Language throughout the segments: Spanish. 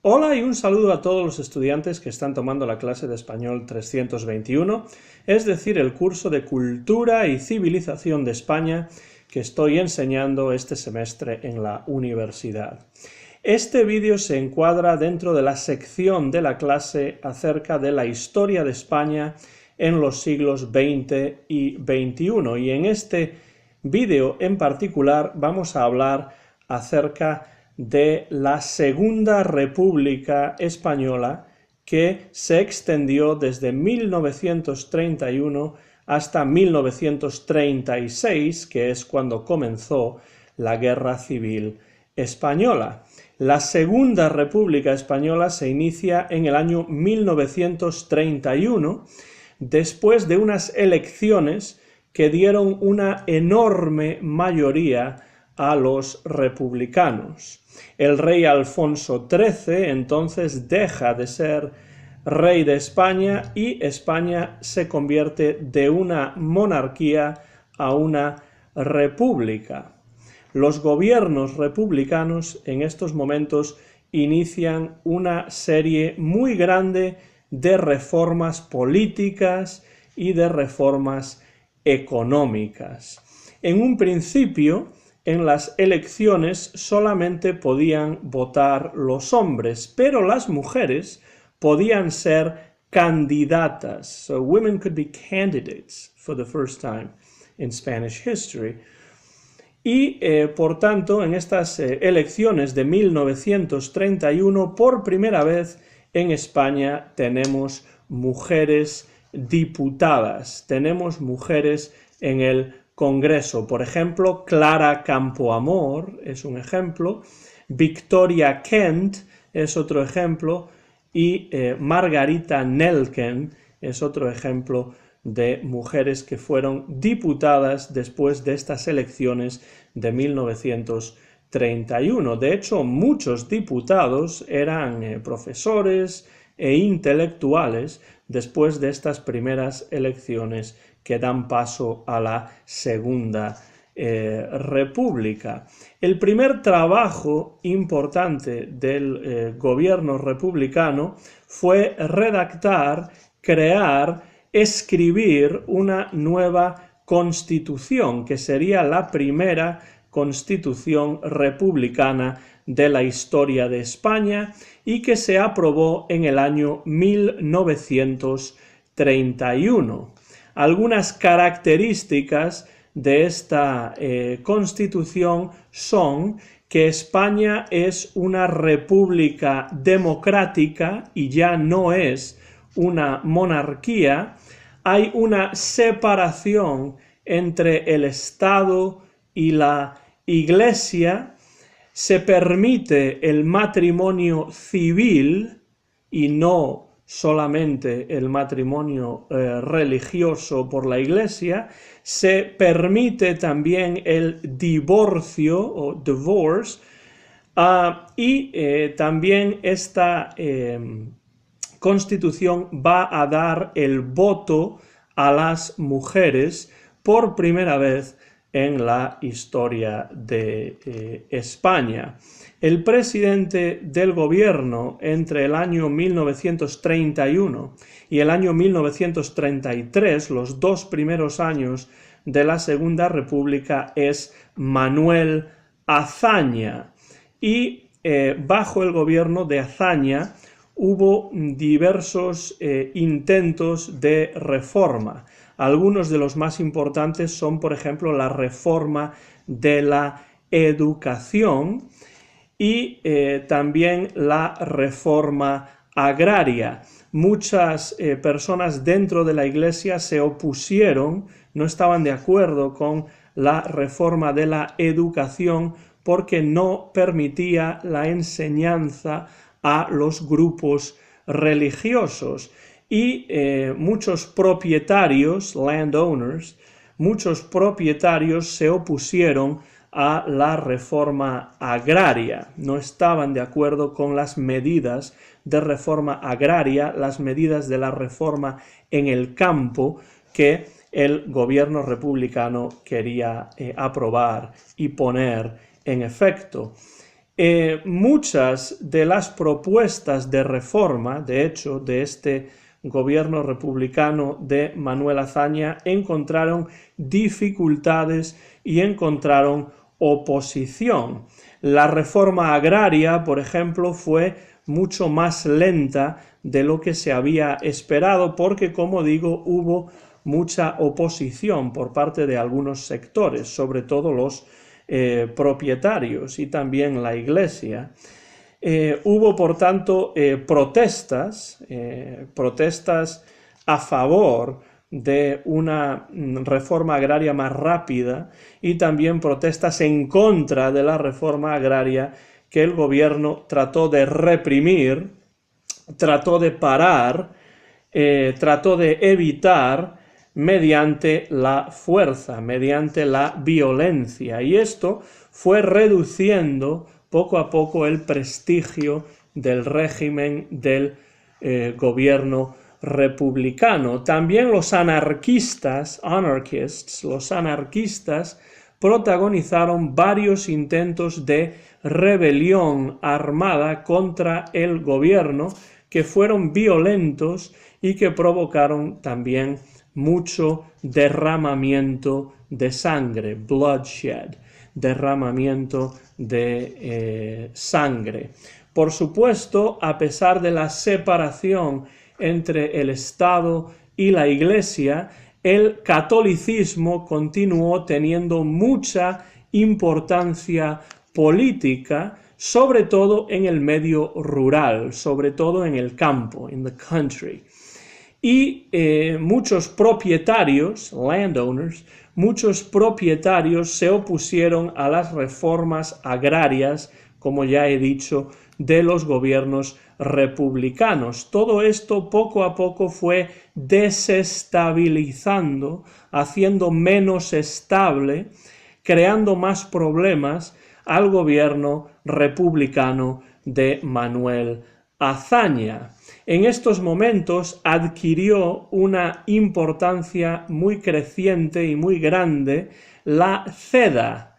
Hola y un saludo a todos los estudiantes que están tomando la clase de Español 321, es decir, el curso de Cultura y Civilización de España que estoy enseñando este semestre en la universidad. Este vídeo se encuadra dentro de la sección de la clase acerca de la historia de España en los siglos XX y XXI, y en este vídeo en particular vamos a hablar acerca de la Segunda República Española, que se extendió desde 1931 hasta 1936, que es cuando comenzó la Guerra Civil Española. La Segunda República Española se inicia en el año 1931, después de unas elecciones que dieron una enorme mayoría a los republicanos. El rey Alfonso XIII entonces deja de ser rey de España y España se convierte de una monarquía a una república. Los gobiernos republicanos en estos momentos inician una serie muy grande de reformas políticas y de reformas económicas. En un principio, en las elecciones solamente podían votar los hombres, pero las mujeres podían ser candidatas. So women could be candidates for the first time in Spanish history. Y, por tanto, en estas elecciones de 1931, por primera vez en España tenemos mujeres diputadas, tenemos mujeres en el Congreso. Por ejemplo, Clara Campoamor es un ejemplo, Victoria Kent es otro ejemplo, y Margarita Nelken es otro ejemplo de mujeres que fueron diputadas después de estas elecciones de 1931. De hecho, muchos diputados eran profesores e intelectuales después de estas primeras elecciones que dan paso a la Segunda República. El primer trabajo importante del gobierno republicano fue redactar, crear, escribir una nueva constitución, que sería la primera constitución republicana de la historia de España y que se aprobó en el año 1931. Algunas características de esta constitución son que España es una república democrática y ya no es una monarquía. Hay una separación entre el Estado y la Iglesia. Se permite el matrimonio civil y no solamente el matrimonio religioso por la Iglesia. Se permite también el divorcio o divorce, y también esta Constitución va a dar el voto a las mujeres por primera vez en la historia de España. El presidente del gobierno entre el año 1931 y el año 1933, los dos primeros años de la Segunda República, es Manuel Azaña. Y bajo el gobierno de Azaña hubo diversos intentos de reforma. Algunos de los más importantes son, por ejemplo, la reforma de la educación y también la reforma agraria. Muchas personas dentro de la Iglesia se opusieron, no estaban de acuerdo con la reforma de la educación porque no permitía la enseñanza a los grupos religiosos. Y muchos propietarios, landowners, muchos propietarios se opusieron a la reforma agraria. No estaban de acuerdo con las medidas de reforma agraria, las medidas de la reforma en el campo que el gobierno republicano quería aprobar y poner en efecto. Muchas de las propuestas de reforma, de hecho, de este gobierno republicano de Manuel Azaña, encontraron dificultades y encontraron oposición. La reforma agraria, por ejemplo, fue mucho más lenta de lo que se había esperado porque, como digo, hubo mucha oposición por parte de algunos sectores, sobre todo los propietarios y también la Iglesia. Hubo, por tanto, protestas a favor de una reforma agraria más rápida y también protestas en contra de la reforma agraria que el gobierno trató de reprimir, trató de parar, trató de evitar mediante la fuerza, mediante la violencia, y esto fue reduciendo poco a poco el prestigio del régimen del gobierno republicano. También los anarquistas, los anarquistas protagonizaron varios intentos de rebelión armada contra el gobierno que fueron violentos y que provocaron también mucho derramamiento de sangre, bloodshed, derramamiento de sangre. Por supuesto, a pesar de la separación entre el Estado y la Iglesia, el catolicismo continuó teniendo mucha importancia política, sobre todo en el medio rural, sobre todo en el campo, in the country. Y muchos propietarios, landowners, muchos propietarios se opusieron a las reformas agrarias, como ya he dicho, de los gobiernos republicanos. Todo esto poco a poco fue desestabilizando, haciendo menos estable, creando más problemas al gobierno republicano de Manuel Azaña. En estos momentos adquirió una importancia muy creciente y muy grande la CEDA,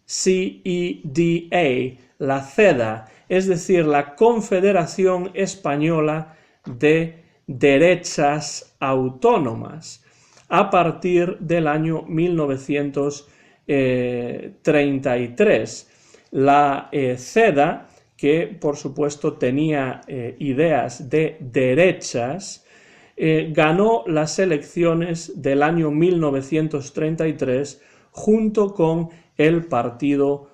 C-E-D-A, la CEDA, es decir, la Confederación Española de Derechas Autónomas, a partir del año 1933. La CEDA, que por supuesto tenía ideas de derechas, ganó las elecciones del año 1933 junto con el Partido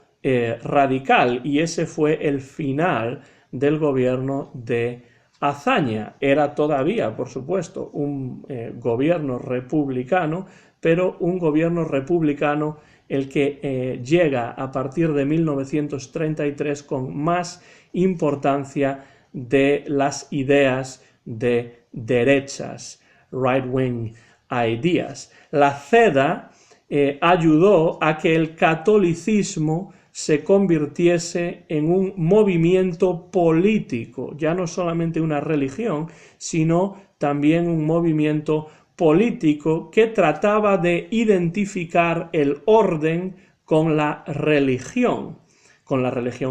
Radical, y ese fue el final del gobierno de Azaña. Era todavía, por supuesto, un gobierno republicano, pero un gobierno republicano el que llega a partir de 1933 con más importancia de las ideas de derechas, right-wing ideas. La CEDA ayudó a que el catolicismo se convirtiese en un movimiento político, ya no solamente una religión, sino también un movimiento político que trataba de identificar el orden con la religión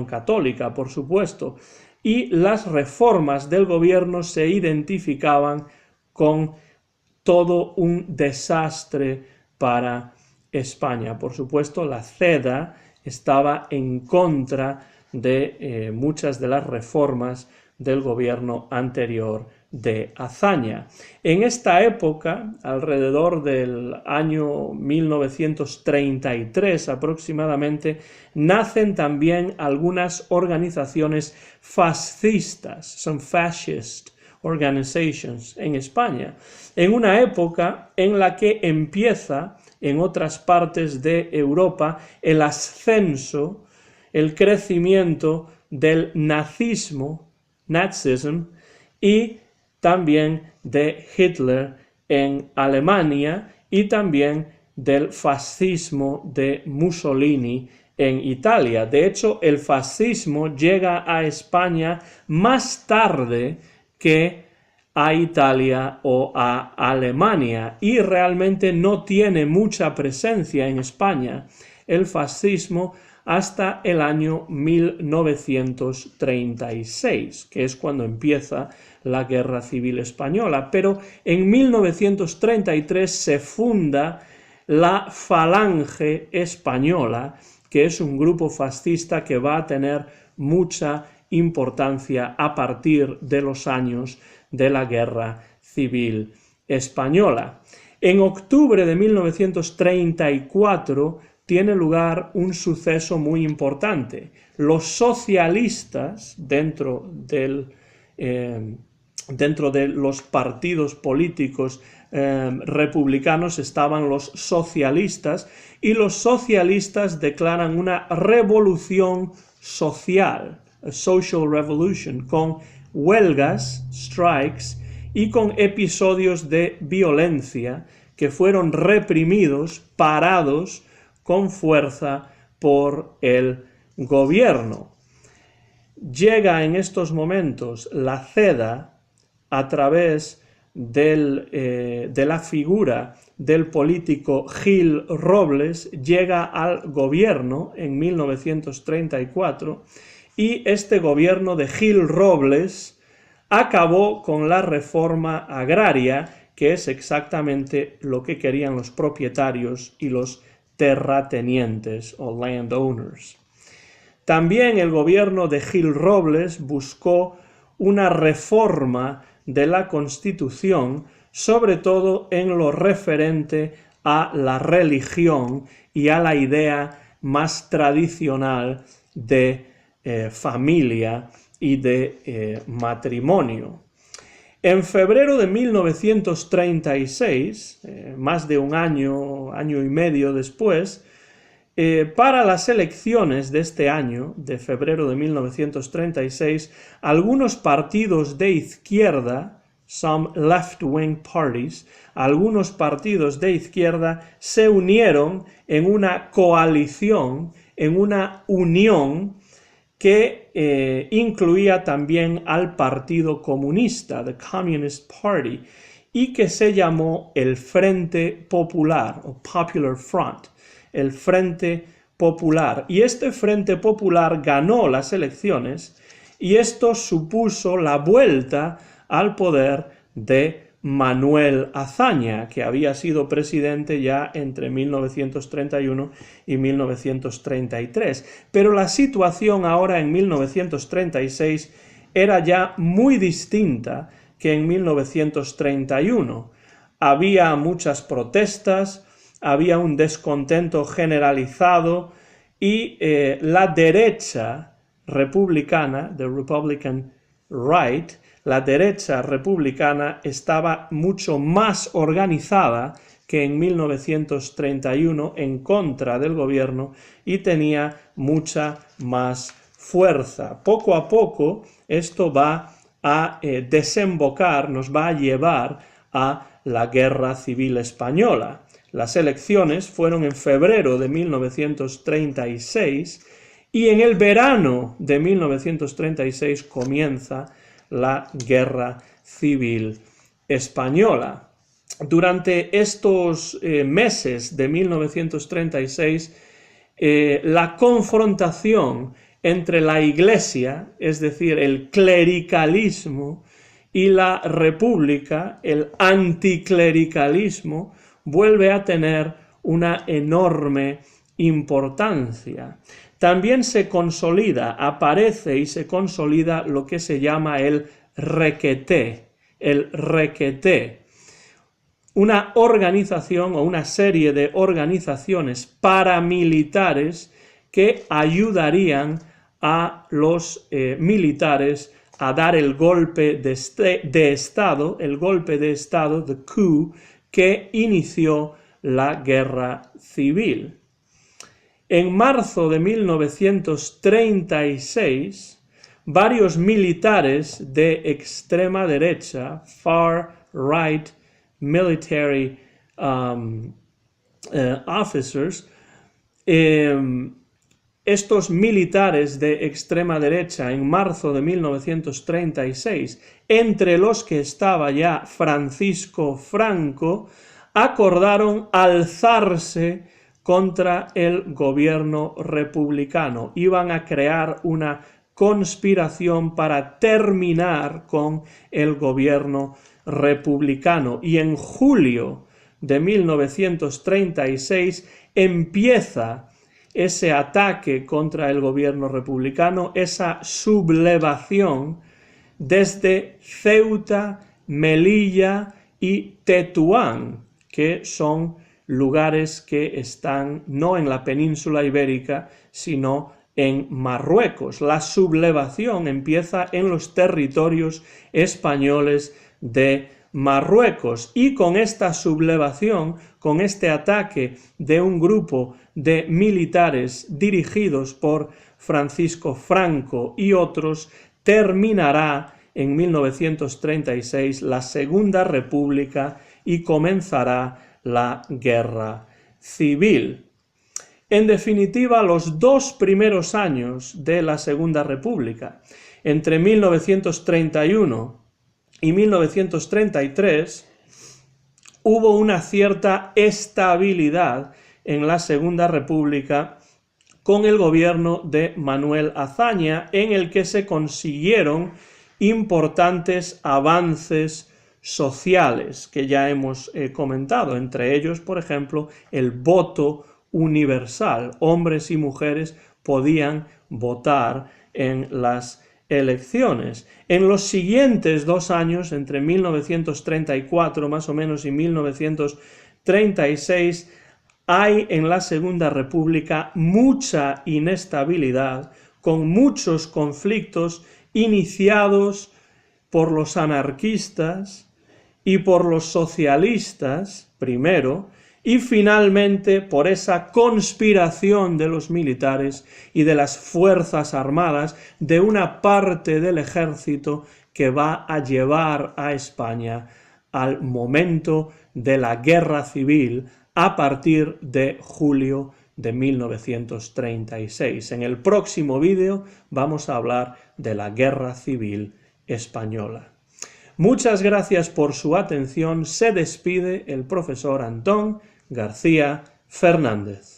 católica, por supuesto, y las reformas del gobierno se identificaban con todo un desastre para España. Por supuesto, la CEDA estaba en contra de muchas de las reformas del gobierno anterior de Azaña. En esta época, alrededor del año 1933 aproximadamente, nacen también algunas organizaciones fascistas, some fascist organizations en España, en una época en la que empieza en otras partes de Europa el ascenso, el crecimiento del nazismo, nazism, y también de Hitler en Alemania y también del fascismo de Mussolini en Italia. De hecho, el fascismo llega a España más tarde que a Italia o a Alemania y realmente no tiene mucha presencia en España el fascismo hasta el año 1936, que es cuando empieza la Guerra Civil Española. Pero en 1933 se funda la Falange Española, que es un grupo fascista que va a tener mucha importancia a partir de los años de la Guerra Civil Española. En octubre de 1934 tiene lugar un suceso muy importante. Los socialistas, dentro de los partidos políticos republicanos estaban los socialistas, y los socialistas declaran una revolución social, a social revolution, con huelgas, strikes, y con episodios de violencia que fueron reprimidos, parados con fuerza por el gobierno. Llega en estos momentos la CEDA a través de la figura del político Gil Robles, llega al gobierno en 1934, y este gobierno de Gil Robles acabó con la reforma agraria, que es exactamente lo que querían los propietarios y los terratenientes o landowners. También el gobierno de Gil Robles buscó una reforma de la Constitución, sobre todo en lo referente a la religión y a la idea más tradicional de familia y de matrimonio. En febrero de 1936, más de un año y medio después, para las elecciones de este año, de febrero de 1936, algunos partidos de izquierda, some left-wing parties, algunos partidos de izquierda se unieron en una coalición, en una unión que incluía también al Partido Comunista, the Communist Party, y que se llamó el Frente Popular, o Popular Front, el Frente Popular. Y este Frente Popular ganó las elecciones, y esto supuso la vuelta al poder de Manuel Azaña, que había sido presidente ya entre 1931 y 1933. Pero la situación ahora en 1936 era ya muy distinta que en 1931. Había muchas protestas, había un descontento generalizado, y la derecha republicana, the Republican right, la derecha republicana estaba mucho más organizada que en 1931 en contra del gobierno, y tenía mucha más fuerza. Poco a poco esto va a desembocar, nos va a llevar a la Guerra Civil Española. Las elecciones fueron en febrero de 1936, y en el verano de 1936 comienza la Guerra Civil Española. Durante estos meses de 1936, la confrontación entre la Iglesia, es decir, el clericalismo, y la República, el anticlericalismo, vuelve a tener una enorme importancia. También se consolida, aparece y se consolida lo que se llama el requeté, una organización o una serie de organizaciones paramilitares que ayudarían a los militares a dar el golpe de Estado, the coup, que inició la Guerra Civil. En marzo de 1936, varios militares de extrema derecha, far right military officers, estos militares de extrema derecha en marzo de 1936, entre los que estaba ya Francisco Franco, acordaron alzarse contra el gobierno republicano. Iban a crear una conspiración para terminar con el gobierno republicano. Y en julio de 1936 empieza ese ataque contra el gobierno republicano, esa sublevación desde Ceuta, Melilla y Tetuán, que son lugares que están no en la península ibérica, sino en Marruecos. La sublevación empieza en los territorios españoles de Marruecos, y con esta sublevación, con este ataque de un grupo de militares dirigidos por Francisco Franco y otros, terminará en 1936 la Segunda República y comenzará la Guerra Civil. En definitiva, los 2 primeros años de la Segunda República, entre 1931 y 1933, hubo una cierta estabilidad en la Segunda República con el gobierno de Manuel Azaña, en el que se consiguieron importantes avances sociales que ya hemos comentado, entre ellos, por ejemplo, el voto universal. Hombres y mujeres podían votar en las elecciones. En los siguientes 2 años, entre 1934 más o menos y 1936, hay en la Segunda República mucha inestabilidad, con muchos conflictos iniciados por los anarquistas y por los socialistas primero, y finalmente por esa conspiración de los militares y de las fuerzas armadas, de una parte del ejército que va a llevar a España al momento de la guerra civil a partir de julio de 1936. En el próximo vídeo vamos a hablar de la Guerra Civil Española. Muchas gracias por su atención. Se despide el profesor Antón García Fernández.